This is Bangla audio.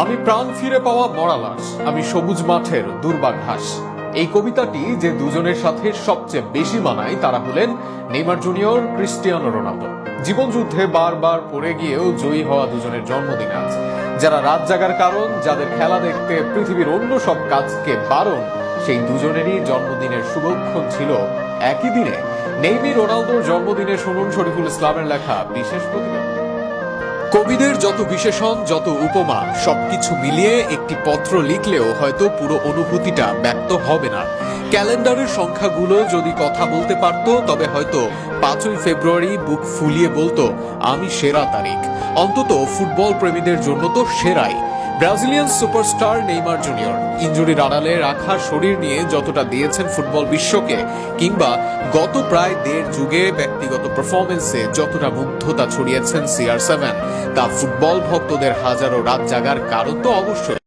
আমি প্রাণ ফিরে পাওয়া মরা লাশ, আমি সবুজ মাঠের দুর্বার ঘাস। এই কবিতাটি যে দুজনের সাথে সবচেয়ে বেশি মানায় তারা হলেন নেইমার জুনিয়র, ক্রিস্টিয়ানো রোনালদো। জীবনযুদ্ধে বারবার পড়ে গিয়েও জয়ী হওয়া দুজনের জন্মদিন আজ। যারা রাত জাগার কারণ, যাদের খেলা দেখতে পৃথিবীর অন্য সব কাজকে বারণ, সেই দুজনেরই জন্মদিনের শুভক্ষণ ছিল একই দিনে। নেইমি রোনালদোর জন্মদিনে শুনুন শরীফুল ইসলামের লেখা বিশেষ প্রতিবেদন। কবিদের যত বিশেষণ, যত উপমা, সবকিছু মিলিয়ে একটি পত্র লিখলেও হয়তো পুরো অনুভূতিটা ব্যক্ত হবে না। ক্যালেন্ডারের সংখ্যাগুলো যদি কথা বলতে পারত, তবে হয়তো 5ই ফেব্রুয়ারি বুক ফুলিয়ে বলতো আমি সেরা তারিখ। অন্তত ফুটবল প্রেমীদের জন্য তো সেরাই। ব্রাজিলিয়ান সুপারস্টার নেইমার জুনিয়র ইনজুরির আড়ালে রাখা শরীর নিয়ে যতটা দিয়েছেন ফুটবল বিশ্বকে, কিংবা গত প্রায় 1.5 যুগে ব্যক্তিগত পারফরমেন্সে যতটা মুগ্ধতা ছড়িয়েছেন CR7, তা ফুটবল ভক্তদের হাজারো রাত জাগার কারণ তো অবশ্যই।